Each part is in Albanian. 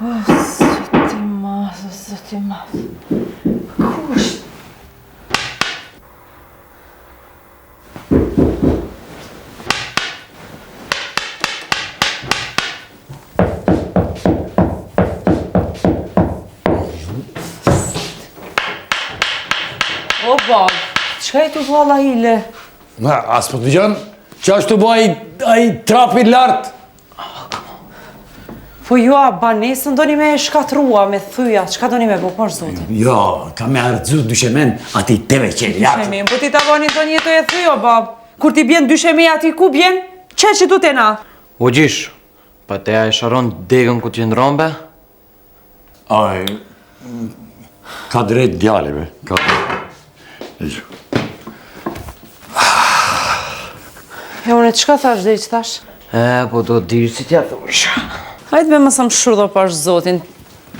Zoti madh. Kush? O, bab, qka e të valla hile? As po të gjënë, që ashtu bo ai trapi lartë? Po jo, banesën do një me shkatrua, me thyja, qka do një me bo, për zotin? Jo, ka me ardzu dyshemen ati teve që e lartë. Dyshemen, po ti ta bani do një të e thyjo, bab. Kur ti bjen dyshemen ati ku bjen, që që du t'ena? O gjish, pa te a e sharon degën ku t'jen rombe? Aj, ka drejt djali, be, ka drejt. E unë, qka thash dhe i që thash? Po do dirë si t'ja thush. Hajtë be mësëm shurdo pash zotin,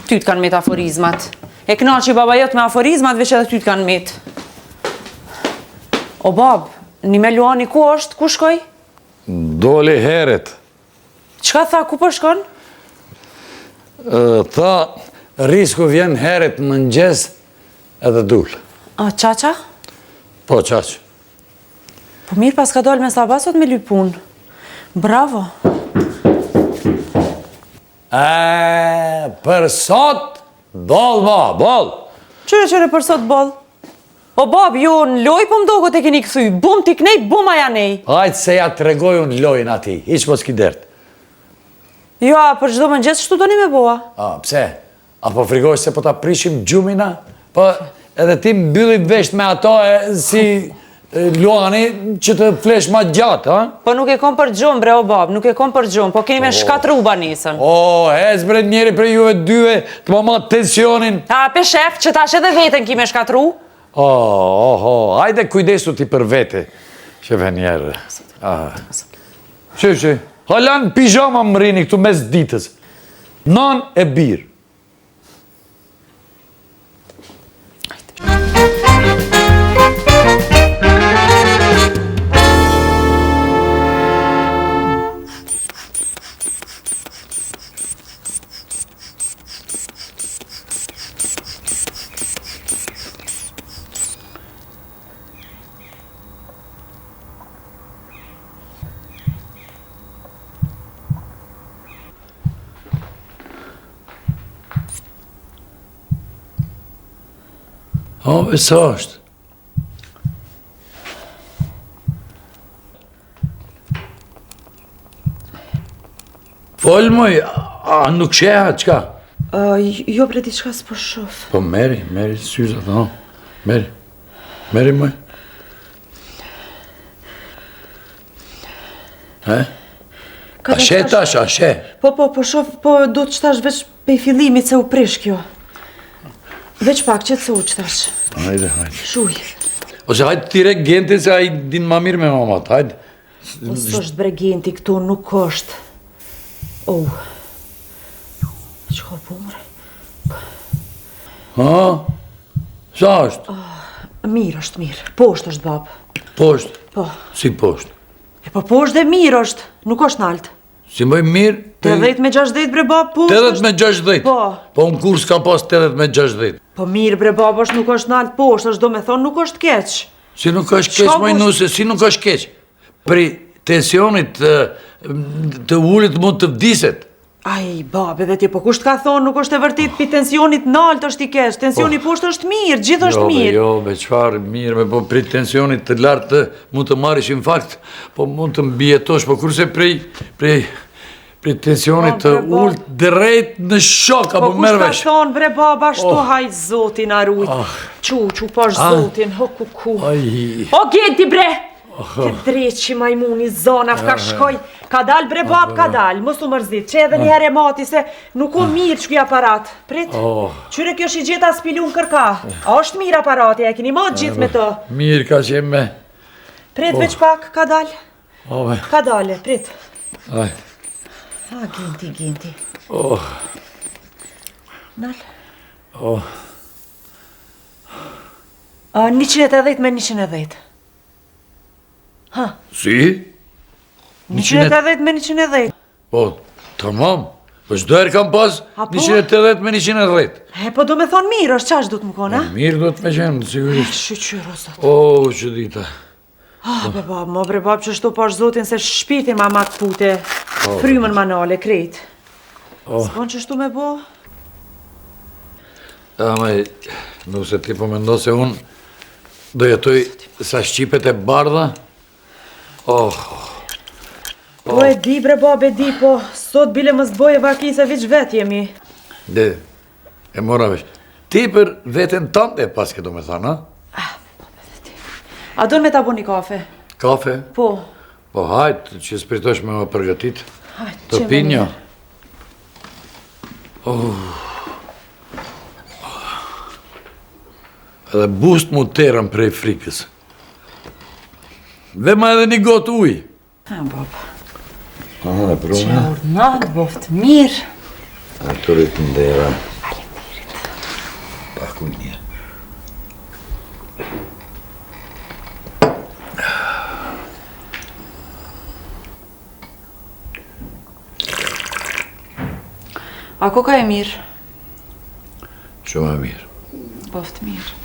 ty t'kan met aforizmat. E knaq që baba jot me aforizmat, veç edhe ty t'kan met. O bab, një me luani ku është, ku shkoj? Doli heret. Qka tha, ku për shkon? Tha, risku vjen heret më ngjes edhe dul. A, qaqa? Po, qaq. Po mirë pas ka dollë me sabasot me lypun. Bravo. Për sot, bol, bol. Qyre për sot bol? O bab, jo në loj po mdoko te keni këthy. Bum t'i knej, bum aja nej. Hajtë se ja të regoj unë lojnë ati, iq po s'ki dert. Jo, a për gjdo më gjithë shtu do një me boa. A, pse? A po frigoj se po ta prishim gjumina? Po edhe ti mbyllim vesht me ato si luani që të flesh ma gjatë, ha? Po nuk e kom për gjumë, bre, o bab, nuk e kom për gjumë, po keni me shkatru banesën. O, hez bre njeri për juve dyve të më matë tensionin. A, pe shef, që tash edhe vetën ki me shkatru? Hajde kujdesu ti për vete, shefe njerë. Që, halan pijama më rini këtu mes ditës. Nan e birë. O, e sa është? Folë moj, a nuk sheha, qka? Jo, bre, di qka s'po shof. Po meri syzat, no. Meri moj. A she tash, a she? Po shof, po do të qtash veç pe fillimit se u prish kjo. Veç pak që të se u qtash. Hajde. Shuj. Ose hajde tire Genti se a i din ma mirë me mamat, hajde. O, s'është bre Genti, këtu nuk është. O, që ka bumre? Ha? Sa është? Mirë është, mirë. Poshtë është, bab. Poshtë? Po. Si poshtë? E po poshtë dhe mirë është, nuk është naltë. Si mëj mirë? 80-60 bre, bab, poshtë është. 80-60? Po. Po në kurs ka pas 80-60. Po mirë bre, bab, është nuk është naltë poshtë është, do me thonë nuk është keq. Si nuk është keq, mëj nuse, si nuk është keq? Pri tensionit të ullit mund të vdiset. Aj, bab, edhe ti, po kusht ka thonë, nuk është e vërtit, pi tensionit naltë është i keq, tensioni poshtë është mirë, gjithë është mirë. Jo, be qfarë mirë, po pri tensionit të lartë mund të marish infarkt, po mund të mbijetosh, po kurse pri tensionit të ullt drejt në shok, apo mërvesh. Po kusht ka thonë, bre baba, ashtu haj zotin arujt. Qu pash zotin, ho ku. O, Genti bre! Të dreqi majmuni, zona, ka shkoj. Ka dal bre bab, ka dal, mos u mërzit, që edhe njëherë e mati se nuk o mirë që kjo aparat. Prit, qyre kjo shi gjitha spilun kërka. A është mirë aparati, e kini mot gjithë me të. Mirë ka që me. Prit, veç pak, ka dal. Ka dale, prit. Aj. A, Genti. Nal. 180 me 110. Si? 180 me 110. Po, tamam. Po çdo herë kam pas 180 me 110. Po do me thonë mirë, është qash du të më kona? Mirë do të me qenë, sigurisht. Shqyqyr, o zot. O, që dita. Be bab, mo bre bab që shtu pash zotin se shpirtin ma ma të pute. Frymën ma nale, krejt. S'kon që shtu me bo? Maj, nuk se ti po mendo se unë do jetoj sa Shqipet e bardha. Po e di bre bab, e di, po sot bile më zboj e vaki se viç vet jemi. Dhe, e mora vesh. Ti për veten tante pas këto me thana, ha? A do me ta bo një kafe? Kafe? Po. Po hajtë, që spritosh me më përgatit. Hajtë, të pinjo. Edhe bust mu terën prej frikës. Dhe ma edhe një gotë uj. Baba. Aha, e prume. Që urnat, boft mirë. Arturit ndera. Paku një. A koka e mirë? Shumë e mirë. Boft mirë.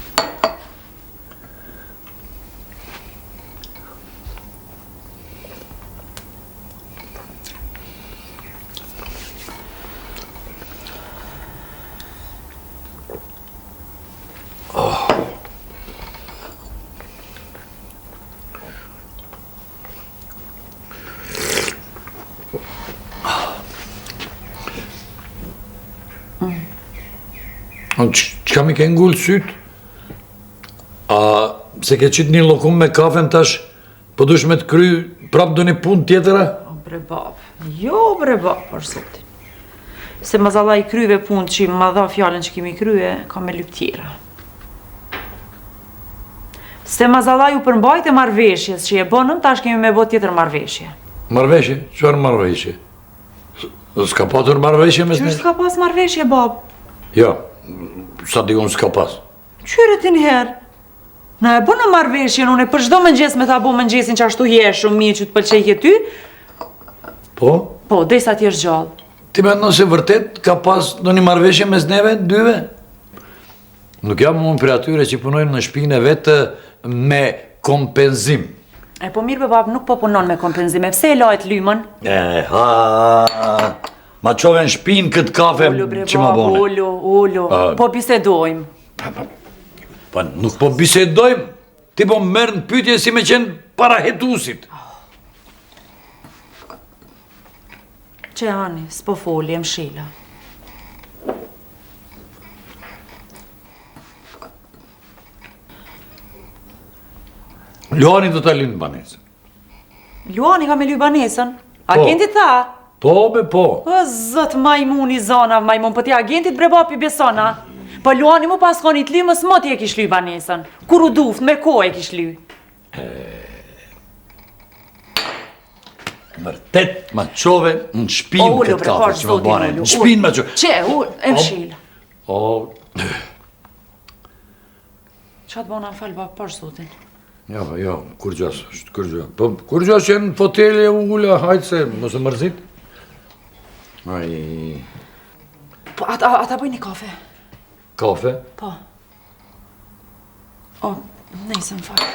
Që kam i ke ngullë sytë? A se ke qitë një lokum me kafen tash, po dush me të kry prap do një pun tjetëra? O bre bab, jo bre bab, për sotin. Se ma zalla i kryve pun që ma dha fjallën që kemi kryve, ka me lyp tjera. Se ma zalla ju përmbajt e marveshjes që je bonëm, tash kemi me bot tjetër marveshje. Marveshje? Qërë marveshje? S'ka patur marveshje mes Qërë ne? s'ka pas marveshje, bab? Jo, sa di unë s'ka pas. Qyre ti njëherë? Na e bënë marveshjen, unë e për shdo mëngjes me ta bo mëngjesin që ashtu je shumë mirë që të pëlqejke ty? Po? Po, dhe sa ti është gjallë. Ti me ndonë se vërtet ka pas do një marveshje mes neve, dyve? Nuk jam unë për atyre që punojnë në shpinë e vetë me kompenzim. E po mirë be bab, nuk po punon me kompenzime, pse e lajt lymën? Ma qove në shpinë këtë kafe që ma bone. Ullu, po bisedojmë. Pa nuk po bisedojmë, ti po mërë në pytje si me qenë para hetusit. Që ani, s'po foli, e mshila. Luani do të linë banesën. Luani ka me luj banesën? Agentit tha? Po, be po. O, zët majmuni zona, majmun, po ti agentit bre bapi besona. Po Luani mu pas konit limës, mo ti e kish luj banesën. Kur u duft, me ko e kish luj. Mërtet ma qove në shpinë këtë kafe që ma bane. Në shpinë ma qove. Që, e mshila. O, Qa të bona në falë, bap, pash zotin. jo, kur gjas është, kur gjas. Po, kur gjas që në foteli e ugulla, hajtë se, mos e mërzit. Aj... Po, ata bëj një kafe. Kafe? Po. O, nejse më falë.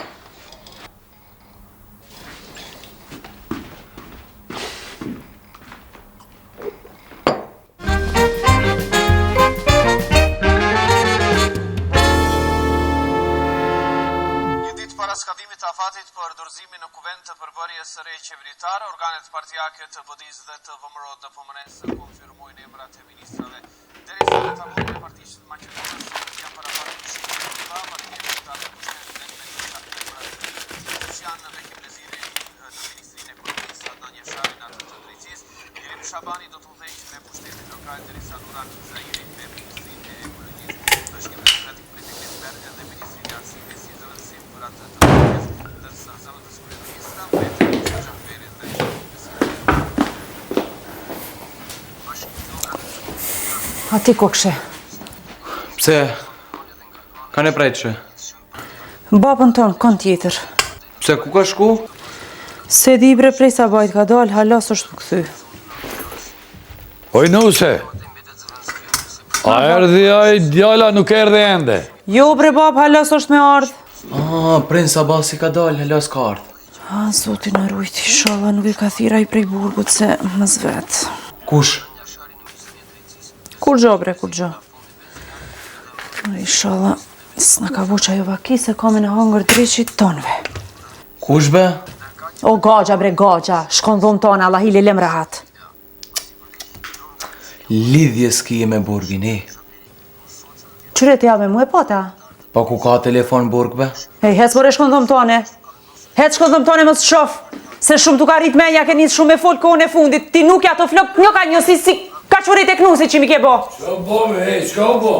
Skadimit të afatit për dorëzimin në kuvent të përbërjes së re qeveritare, organet partijake të BDI-s dhe të VMRO të PMN-s konfirmojnë emrat e ministrave. Derisa të tablohet e partisë të Maqedonisë janë parafatur shumë të partijeve të pushtetit dhe Lucian Vekim Leziri në Ministrinë e Ekonomisë, Adnan Jeshari në atë të drejtësisë, Irim Shabani do të udhëheqë me pushtetin lokal derisa Nuran Zairi me Ministrinë e Ekologjisë, Bashkimi Demokratik për Ekipler edhe Ministrinë e Arsimit si zëvendësim për atë të drejtësisë, ndërsa zëvendës kryeministra mbetën në Xhaferit dhe A ti kokshe? Pse? Ka ne prejtëshe? Babën tonë, kënë tjetër. Pse ku ka shku? Se di bre prej sa bajt ka dalë, halas është më këthy. Oj nuse, a erdhi ai djala nuk erdhi ende. Jo bre bab, halas është me ardh. Prins Abasi ka dalë, halas ka ardhë. Zotin e rujt, inshallah nuk e ka thira i prej burgut se më zvet. Kush? Kur gjo bre, kur gjo. Inshallah, s'na ka vo që ajo vaki se kamin e hangër dreqit tonve. Kush be? O gagja bre, gagja, shkon dhomë tonë, Allah i lem rahat. Lidhje s'ki me burgin, Qyre t'ja me mu e pata? Pa ku ka telefon burg be? Hej, hec vore shkon dhomë tonë. Hec shkon dhomë tonë mos shof. Se shumë t'u ka rrit menja ke njës shumë me folë kohën e fundit. Ti nuk ja të flok, një ka njësi si ka qërit e knusi që mi ke bo. Qka bo me, hej, qka bo?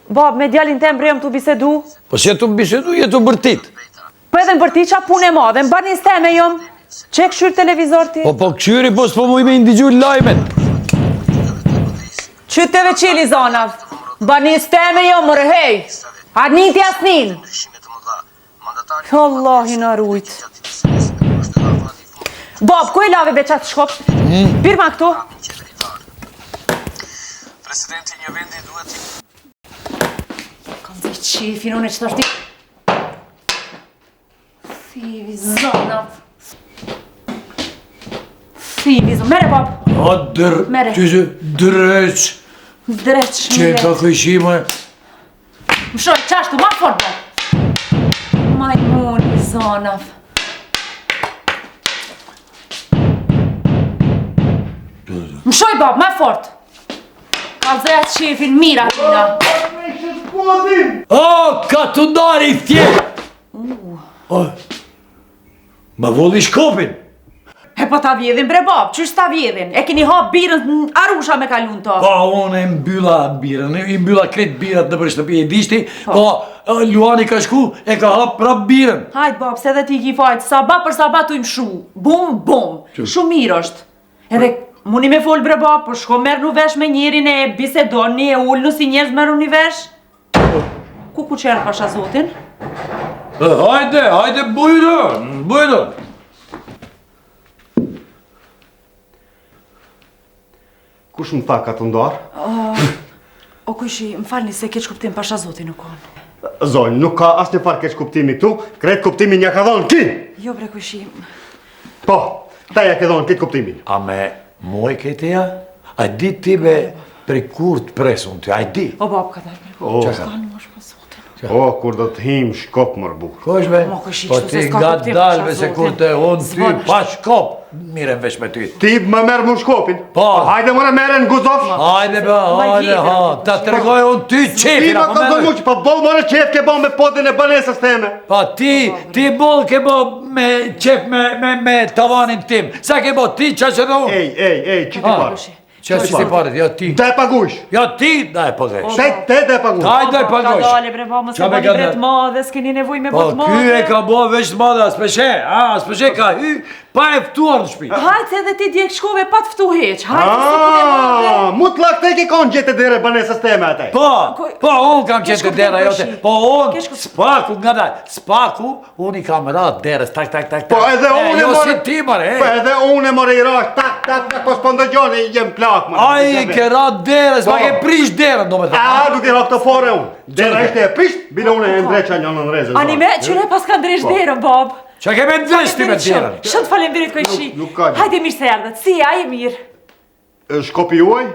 Bab, me djalin tem bre jam t'u bisedu. Po që jetu bisedu, jetu bërtit. Po edhe në bërtit qa punë e madhe, më barni steme jom. Që e këshyr televizor ti? Po këshyri, po s'po mu i me indigju lajmet. Qyteve qili zanav. Barni steme jom, mërë hej. Adnin ti asnin. Allah i në rujt. Bab, ku e lave beqat shkop? Pirma këtu. Presidenti një vendi duhet Kam zi qifin, unë e qëta shti. Fivi zanav. Fivi zanav. Mere, bab. O, Mere. qështë dreq, Dreq, që ka këshime. Më shoj, qashtu, ma fort, bab. Majmun i zanav. Më shoj, bab, ma fort. Ka zëjat qefin mira, tina. O, ka të ndari i thjerë. O, ma volli shkopin. E po ta vjedhin bre bab, qysh ta vjedhin? E keni hap birën në Arusha me kalun to. Po, unë e mbylla birën, i mbylla kretë birat në për shtëpi e dishti, po, Luani ka shku, e ka hap prap birën. Hajt bab, se dhe ti ki fajt, sabat për sabat u im shu. Bum, bum. Shumë mirë është. Edhe muni me fol bre bab, po shko merë në vesh me njerin e bisedoni e ullë si njerëz merë në vesh. Ku qerë pasha zotin? Hajde, bujdo. Kush më tha ka të ndarë? O kushi, më falni se keq kuptim pasha zotin nuk konë. Zonjë, nuk ka asë një farë keq kuptimi këtu, kretë kuptimi një ka dhonë ki! Jo bre kushi. Po, ta ja ke dhonë këtë kuptimin. A me muaj këteja? A di ti be prej kur të presun të, a di? O bab ka dalë bre. O, Kanë mosh pa zotin. o, kur do të him shkop mërë bukë. Ko është be? Mo, kushi, Po kështu ti se s'ka nga kuptim dalve pasha se kur zotin. të unë ty Zvonë pa shkop, miren vesh me ty. Ti më merë mu shkopin? Po. Hajde mëre mere në guzov. Hajde be, vjetër, ta të regoj unë ty Ti qefin, më apo ka me dhonë që pa bolë mëre qef ke bo me podin e banesës teme. Pa ti bol ke bo me qef me tavanin tim. Sa ke bo ti qa që dhe unë? Ej, që ti parë? Qa që si paret, jo ti. Da e pagush. Jo ti da e pagesh. Te da e pagush. Hajde Ka pagosh. dale bre bab, mëse bani bre të madhe, s'keni nevoj me Po, bot ky madhe. e ka bo veç të madhe, s'peshe ka hy, pa e ftuar në shpi. Hajtë edhe ti djek shkove pa të ftu heq. Hajtë se punë e madhe. Mu të lakë te ke konë gjete dire banesës teme ataj. Po, unë kam Kesh qenë të kuptim, dera jote. Koshi. Po, Kesh unë kuptim. spaku nga daj. Spaku, unë i kam ratë derës, tak. Po edhe unë e Jo more. si ti, mare, Po edhe unë e more i rash, tak, po s'pëndo gjoni, jem plak, mare. Ai ke ratë derës, ma Po. ke prish derën, do me thë. A, duke ra këtë fore unë. Dera ishte e prisht, bile unë e ndreqa një në nreze. Anime, qëre pas ka ndresh derën, bab. Qa ke me ndresh ti me derën? Shumë të falemderit Koshi. Nuk ka gjë. Hajde mirë se erdhët. Si, a e mirë. Shkopi juaj?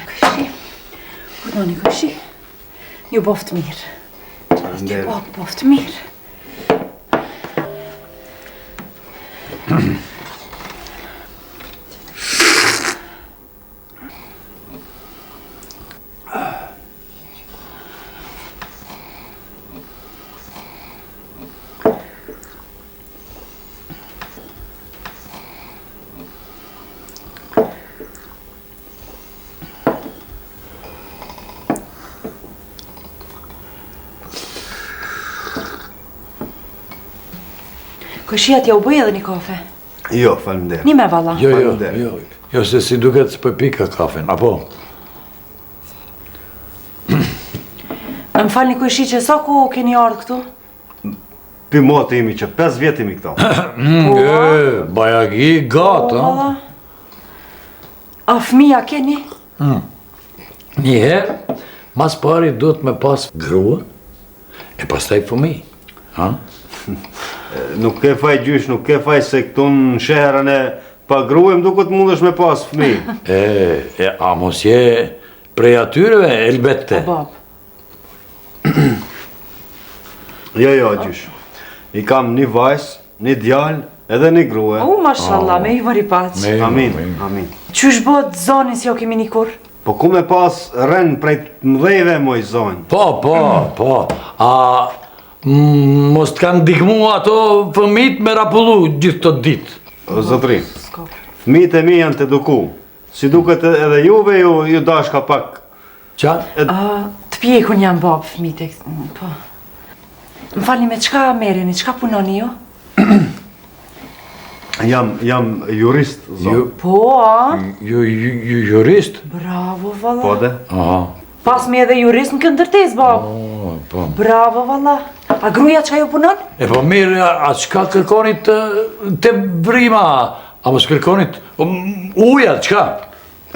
Koshi. Kurdoni Koshi. Ju boft mirë. Ju boft mirë. Këshia t'ja u bëj edhe një kafe. Jo, faleminderit. Një me valla. Jo, se si duket s'po pika kafen, apo? Më falni Kojshi që sa ku keni ardhë këtu? Pi motë imi që 5 vjet imi këto. Bajagi gatë, valla. A fëmija keni? Njëherë, mas pari duhet me pas grua, e pastaj fëmijë. Nuk ke faj gjysh, nuk ke faj se këtu në sheherën e pagruem duket mundesh me pas fëmijë. A mos je prej atyreve, elbette? Bab. Jo, gjysh. I kam një vajs, një djalë, edhe një grue. Mashallah, me i vëri paq. Amin. Qysh bot zonin si jo kemi një kur? Po ku me pas rën prej mdhejve moj zonjë? Po. A mos t'kanë dikmu ato fëmit me rapullu gjithë të ditë? Zotri, fëmijët e mi janë të eduku. Si duket edhe juve, ju dashka pak. Qa? Të pjekun janë bab fëmijët e po. Më falni me qka mereni, qka punoni jo? Jam jurist, zonë. Po, a? Ju jurist? Bravo, valla. Po dhe? Pas me edhe jurist në këndërtes, bab. Po. Bravo, valla. A gruja qka ju punon? E po mirë, a qka kërkonit të vrima? A mos kërkonit uja, qka?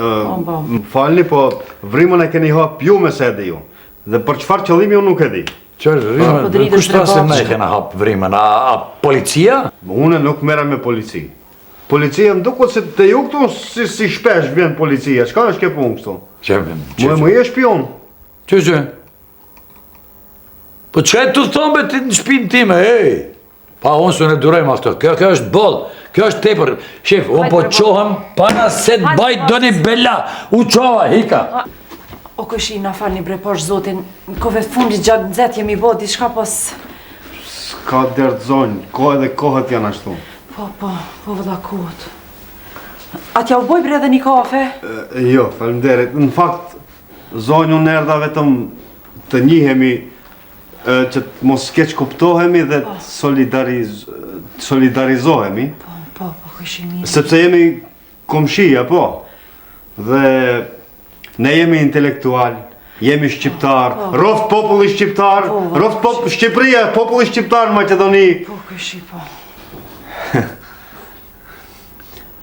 Më falni, po vrimën e keni hap ju me se edhe ju. Dhe për qëfar qëllimi ju nuk e di. Kushta se me kena hap vrimën? A policia? Une nuk mera me polici. Policia më duket se të ju këtu si shpesh vjen policia. Qka është ke punë këtu? Më je shpion. Që? Po që e të thombe ti në shpinë time, Pa unë së në durejmë aftë. Kjo është boll. Kjo është tepër. Shef, unë po qohem pana se të bajt do një bella. U qoha, hika. O Kojshi, na falni bre posh zotin, në kove fundit gjatë nëzet jemi bo, diçka pos... Ska dërtë zonjë, kohë edhe kohët janë ashtu. Po, vëlla kohët. A t'ja u boj bre edhe një kafe? Jo, faleminderit. Në fakt, zonjë unë erdha vetëm të njihemi, që të mos keq kuptohemi dhe solidarizohemi. Po, Kojshi mirë. Sepse jemi komshia, po. Dhe... Ne jemi intelektual, jemi shqiptar, roft populli shqiptar, roft Shqipëria, populli shqiptar, Maqedoni. Po, Kojshi, po.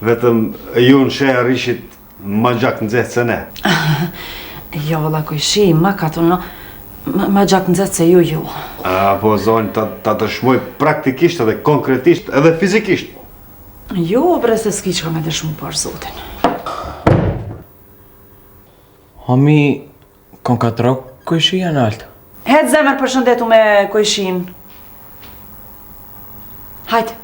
Vetëm ju në shehër ishit ma gjak nëzet se ne. Jo, valla Kojshi, ma katuno, ma gjak nëzet se ju. Po, zonjë, ta të shmoj praktikisht edhe konkretisht edhe fizikisht. Jo, bre se s'ki qka me dëshmu për zotin. Hami, kon ka trok Kojshi janë altë. Hetë zemër përshëndetu me Kojshin. Hajtë.